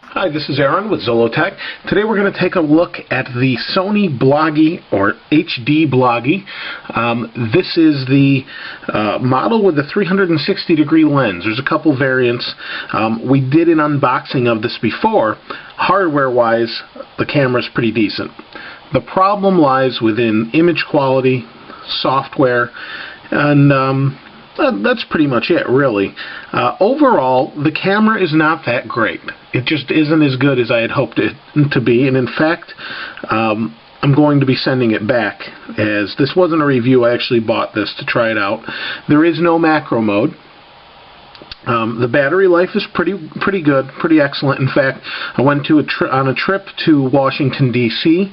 Hi, this is Aaron with Zollotech. Today we're going to take a look at the Sony Bloggie, or HD Bloggie. This is the model with the 360-degree lens. There's a couple variants. We did an unboxing of this before. Hardware-wise, the camera's pretty decent. The problem lies within image quality, software, and that's pretty much it, really. Overall, the camera is not that great. It just isn't as good as I had hoped it to be, and in fact, I'm going to be sending it back, as this wasn't a review. I actually bought this to try it out. There is no macro mode. The battery life is pretty good, pretty excellent. In fact, I went on a trip to Washington, D.C.,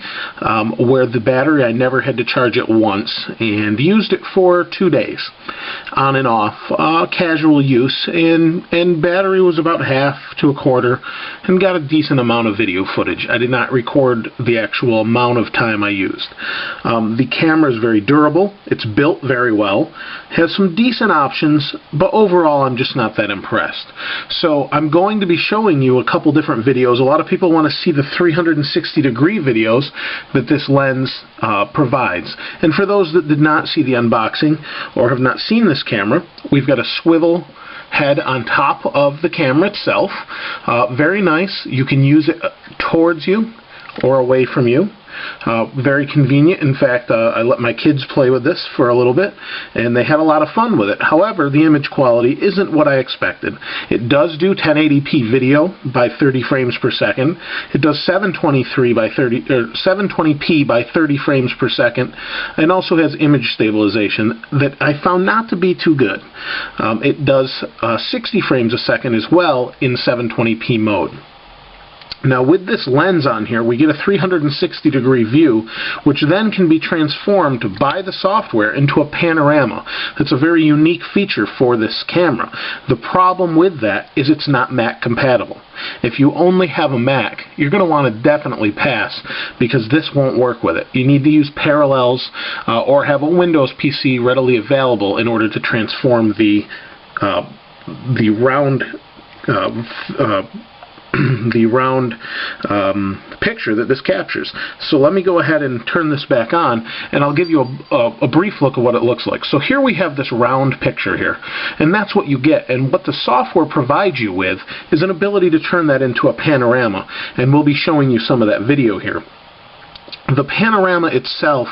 where the battery, I never had to charge it once, and used it for 2 days, on and off, casual use, and battery was about half to a quarter, and got a decent amount of video footage. I did not record the actual amount of time I used. The camera is very durable, it's built very well, has some decent options, but overall I'm just not that impressed. So I'm going to be showing you a couple different videos. A lot of people want to see the 360-degree videos that this lens provides. And for those that did not see the unboxing or have not seen this camera, we've got a swivel head on top of the camera itself. Very nice. You can use it towards you or away from you. Very convenient. In fact, I let my kids play with this for a little bit, and they had a lot of fun with it. However, the image quality isn't what I expected. It does do 1080p video by 30 frames per second. It does 720p by 30 frames per second, and also has image stabilization that I found not to be too good. It does 60 frames a second as well in 720p mode. Now, with this lens on here, we get a 360-degree view, which then can be transformed by the software into a panorama. That's a very unique feature for this camera. The problem with that is it's not Mac compatible. If you only have a Mac, you're going to want to definitely pass, because this won't work with it. You need to use Parallels or have a Windows PC readily available in order to transform the round picture that this captures. So let me go ahead and turn this back on, and I'll give you a brief look at what it looks like. So here we have this round picture here, and that's what you get. And what the software provides you with is an ability to turn that into a panorama, and we'll be showing you some of that video here. The panorama itself,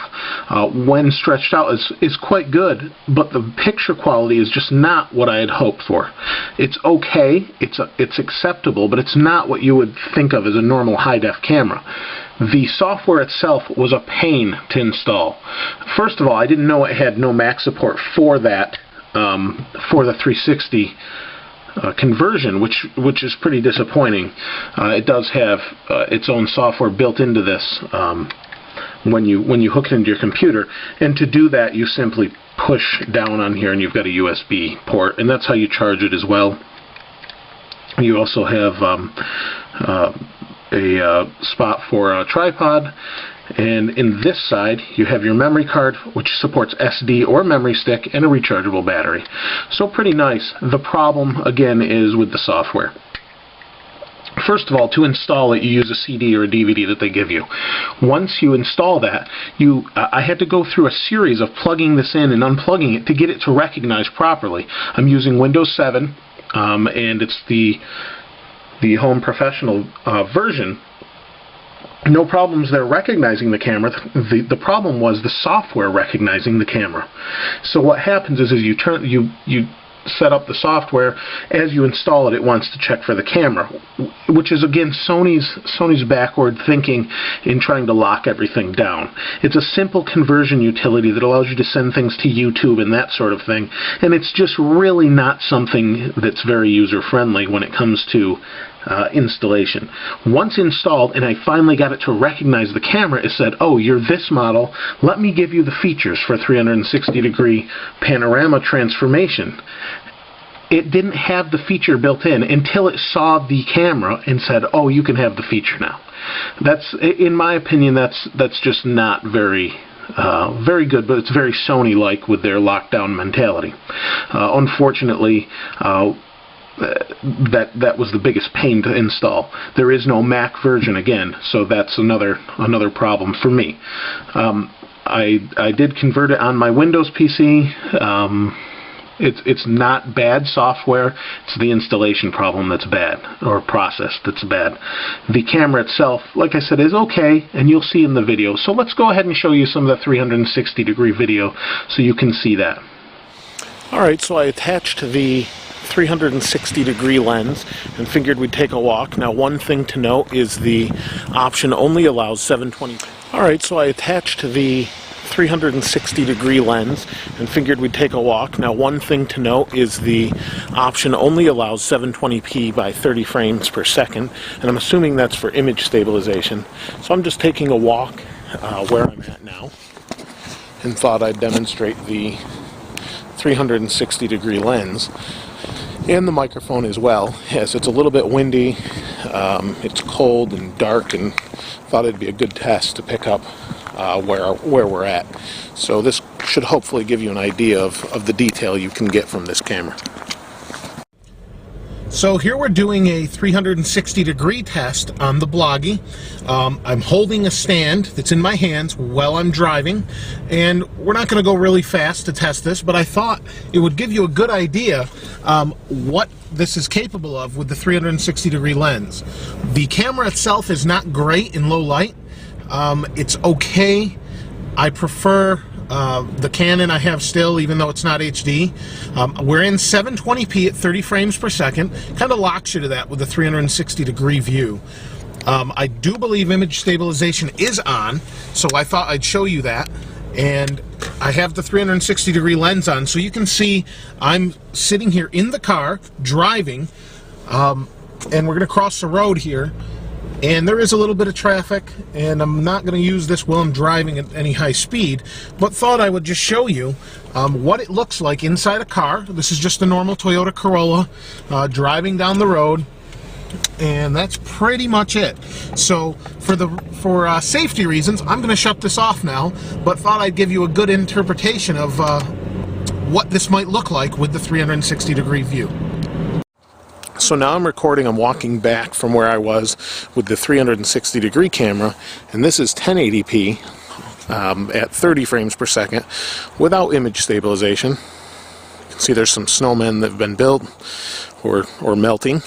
when stretched out, is quite good, but the picture quality is just not what I had hoped for. It's okay, it's acceptable, but it's not what you would think of as a normal high-def camera. The software itself was a pain to install. First of all, I didn't know it had no Mac support for that, for the 360 conversion, which is pretty disappointing. It does have its own software built into this when you hook it into your computer, and to do that you simply push down on here and you've got a USB port, and that's how you charge it as well. You also have a spot for a tripod, and in this side you have your memory card, which supports SD or memory stick, and a rechargeable battery. So pretty nice. The problem again is with the software. First of all, to install it, you use a CD or a DVD that they give you. Once you install that, I had to go through a series of plugging this in and unplugging it to get it to recognize properly. I'm using Windows 7, and it's the Home Professional version. No problems there recognizing the camera. The problem was the software recognizing the camera. So what happens is you set up the software. As you install it, it wants to check for the camera, which is again Sony's backward thinking in trying to lock everything down. It's a simple conversion utility that allows you to send things to YouTube and that sort of thing, and it's just really not something that's very user-friendly when it comes to installation. Once installed, and I finally got it to recognize the camera, it said, "Oh, you're this model. Let me give you the features for 360-degree panorama transformation." It didn't have the feature built in until it saw the camera and said, "Oh, you can have the feature now." That's, in my opinion, that's just not very very good, but it's very Sony-like with their lockdown mentality. Unfortunately, that was the biggest pain to install. There is no Mac version again, so that's another problem for me. I did convert it on my Windows PC. It's not bad software, it's the installation problem that's bad, or process that's bad. The camera itself, like I said, is okay, and you'll see in the video. So let's go ahead and show you some of the 360-degree video so you can see that. Alright, so I attached the 360-degree lens and figured we'd take a walk. Now, one thing to note is the option only allows 720. Alright, so I attached the 360-degree lens and figured we'd take a walk. Now, one thing to note is the option only allows 720p by 30 frames per second, and I'm assuming that's for image stabilization. So I'm just taking a walk where I'm at now, and thought I'd demonstrate the 360-degree lens and the microphone as well. Yes, it's a little bit windy, it's cold and dark, and thought it'd be a good test to pick up where we're at. So this should hopefully give you an idea of the detail you can get from this camera. So here we're doing a 360-degree test on the Bloggie. I'm holding a stand that's in my hands while I'm driving, and we're not going to go really fast to test this, but I thought it would give you a good idea what this is capable of with the 360-degree lens. The camera itself is not great in low light. It's okay. I prefer the Canon I have still, even though it's not HD. We're in 720p at 30 frames per second. Kind of locks you to that with the 360-degree view. I do believe image stabilization is on, so I thought I'd show you that. And I have the 360-degree lens on, so you can see I'm sitting here in the car, driving, and we're going to cross the road here. And there is a little bit of traffic, and I'm not going to use this while I'm driving at any high speed, but thought I would just show you what it looks like inside a car. This is just a normal Toyota Corolla driving down the road, and that's pretty much it. So for safety reasons, I'm going to shut this off now, but thought I'd give you a good interpretation of what this might look like with the 360-degree view. So now I'm recording, I'm walking back from where I was with the 360-degree camera, and this is 1080p at 30 frames per second without image stabilization. You can see there's some snowmen that have been built or melting,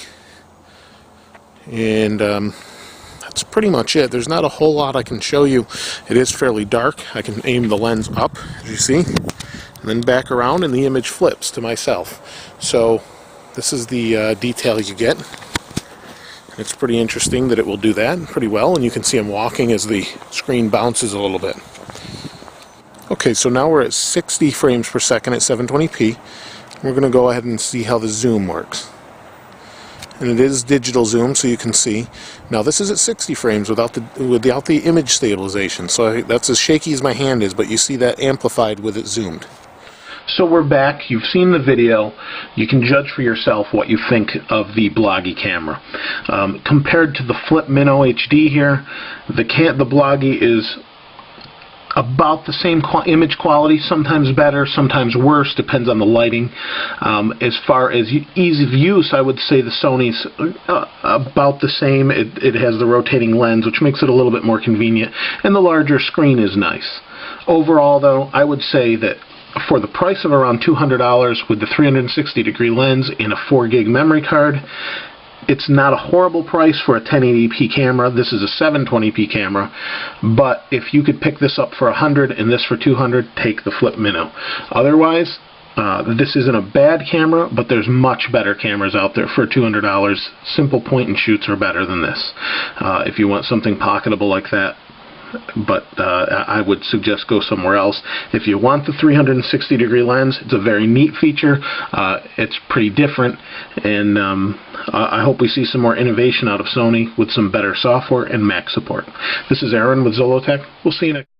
and that's pretty much it. There's not a whole lot I can show you. It is fairly dark. I can aim the lens up, as you see, and then back around, and the image flips to myself. So this is the detail you get. It's pretty interesting that it will do that pretty well, and you can see I'm walking as the screen bounces a little bit. Okay, so now we're at 60 frames per second at 720p. We're going to go ahead and see how the zoom works. And it is digital zoom, so you can see. Now this is at 60 frames without the image stabilization, so that's as shaky as my hand is, but you see that amplified with it zoomed. So we're back. You've seen the video. You can judge for yourself what you think of the Bloggie camera. Compared to the Flip Mino HD here, the Bloggie is about the same image quality, sometimes better, sometimes worse, depends on the lighting. As far as ease of use, I would say the Sony's about the same. It has the rotating lens, which makes it a little bit more convenient, and the larger screen is nice. Overall, though, I would say that for the price of around $200 with the 360-degree lens and a 4 gig memory card, it's not a horrible price for a 1080p camera. This is a 720p camera, but if you could pick this up for $100 and this for $200, take the Flip Mino. Otherwise, this isn't a bad camera, but there's much better cameras out there for $200. Simple point and shoots are better than this. If you want something pocketable like that, but I would suggest go somewhere else. If you want the 360-degree lens, it's a very neat feature. It's pretty different, and I hope we see some more innovation out of Sony with some better software and Mac support. This is Aaron with Zollotech. We'll see you next.